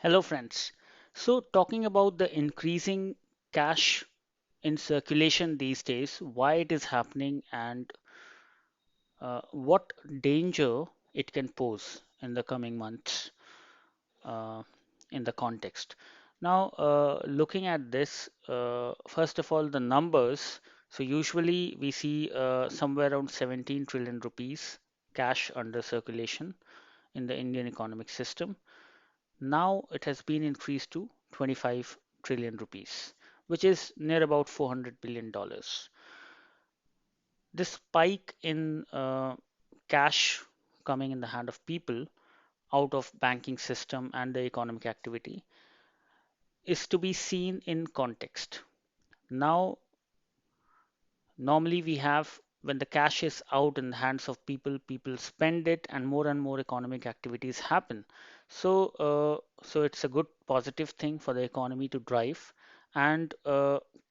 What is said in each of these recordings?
Hello, friends. So, talking about the increasing cash in circulation these days, why it is happening, and what danger it can pose in the coming months uh, in the context. Now, looking at this, first of all, the numbers. So, usually we see somewhere around 17 trillion rupees cash under circulation in the Indian economic system. Now it has been increased to 25 trillion rupees, which is near about $400 billion. This spike in cash coming in the hand of people out of banking system and the economic activity is to be seen in context. Now, normally we have when the cash is out in the hands of people, people spend it, and more economic activities happen. So it's a good positive thing for the economy to drive, and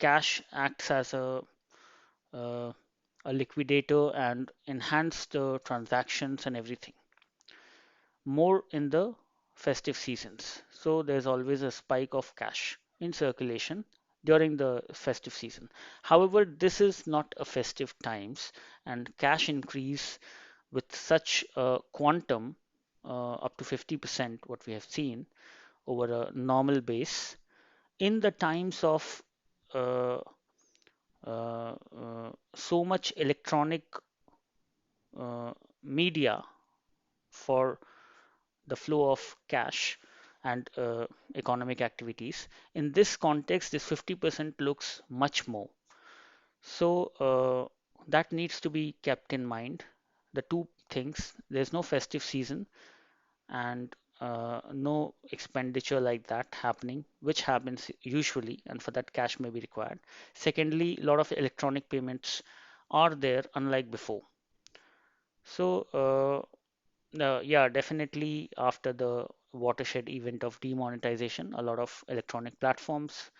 cash acts as uh, a liquidator and enhance the transactions and everything more in the festive seasons. So there's always a spike of cash in circulation during the festive season. However, this is not a festive times, and cash increase with such a quantum, up to 50%, what we have seen over a normal base in the times of uh, so much electronic uh, media for the flow of cash and economic activities. In this context, this 50% looks much more. So that needs to be kept in mind. The two things, there's no festive season and no expenditure like that happening, which happens usually, and for that cash may be required. Secondly, a lot of electronic payments are there, unlike before. So yeah, definitely after the watershed event of demonetization, a lot of electronic platforms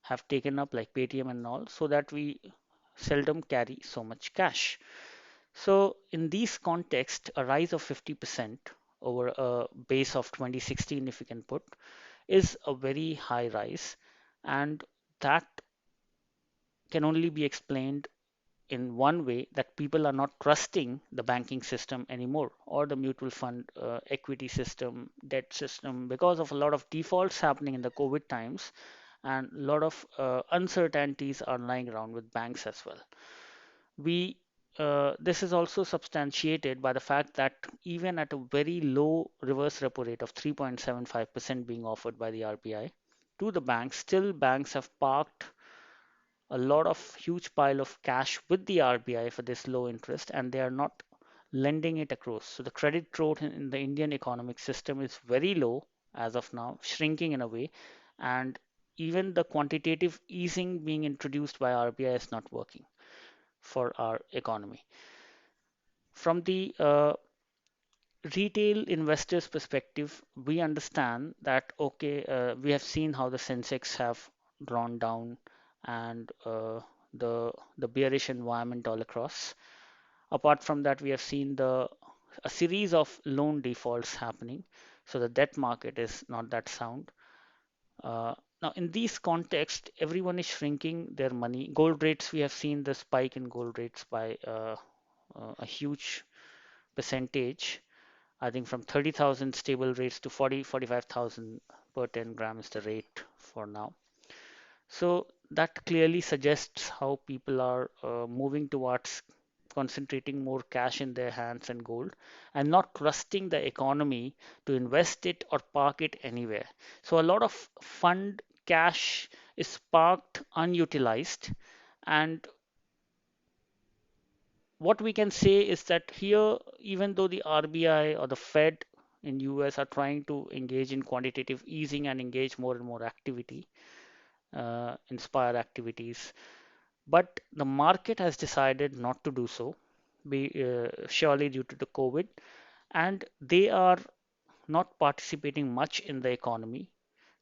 have taken up, like Paytm and all, so that we seldom carry so much cash. So in these contexts, a rise of 50% over a base of 2016, if you can put, is a very high rise, and that can only be explained in one way, that people are not trusting the banking system anymore, or the mutual fund equity system, debt system, because of a lot of defaults happening in the COVID times, and a lot of uncertainties are lying around with banks as well. We This is also substantiated by the fact that even at a very low reverse repo rate of 3.75% being offered by the RBI to the banks, still banks have parked a lot of huge pile of cash with the RBI for this low interest, and they are not lending it across. So the credit growth in the Indian economic system is very low as of now, shrinking in a way, and even the quantitative easing being introduced by RBI is not working for our economy. From the retail investors' perspective, we understand that okay, we have seen how the Sensex have drawn down, and the bearish environment all across. Apart from that, we have seen the a series of loan defaults happening, so the debt market is not that sound. Uh, Now, in these contexts, everyone is shrinking their money. Gold rates, we have seen the spike in gold rates by a huge percentage. I think from 30,000 stable rates to 45,000 per 10 gram is the rate for now. So that clearly suggests how people are moving towards concentrating more cash in their hands and gold, and not trusting the economy to invest it or park it anywhere. So a lot of fund cash is parked unutilized, and what we can say is that here, even though the RBI or the Fed in US are trying to engage in quantitative easing and engage more and more activity, inspire activities, but the market has decided not to do so, surely due to the COVID, and they are not participating much in the economy.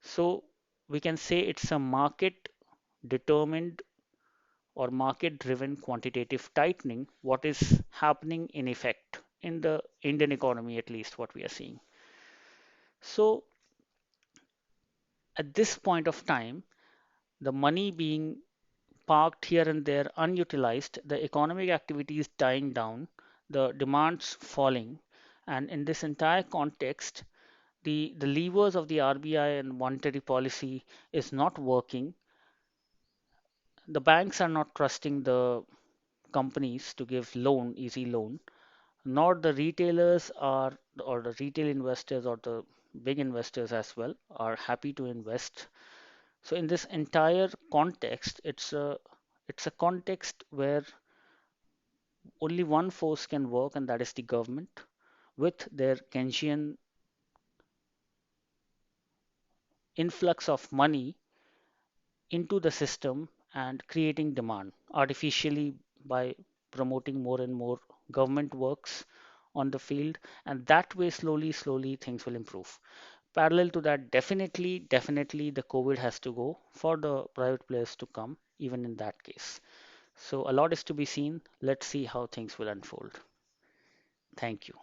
So we can say it's a market determined or market driven quantitative tightening, what is happening in effect in the Indian economy, at least what we are seeing. So At this point of time, the money being parked here and there unutilized, the economic activity is dying down, the demand's falling, and in this entire context, the levers of the RBI and monetary policy is not working. The banks are not trusting the companies to give easy loan, nor the retailers are, or the retail investors or the big investors as well are happy to invest. So in this entire context, it's a context where only one force can work, and that is the government with their Keynesian influx of money into the system and creating demand artificially by promoting more and more government works on the field, and that way slowly things will improve. Parallel to that, definitely the COVID has to go for the private players to come even in that case. So a lot is to be seen. Let's see how things will unfold. Thank you.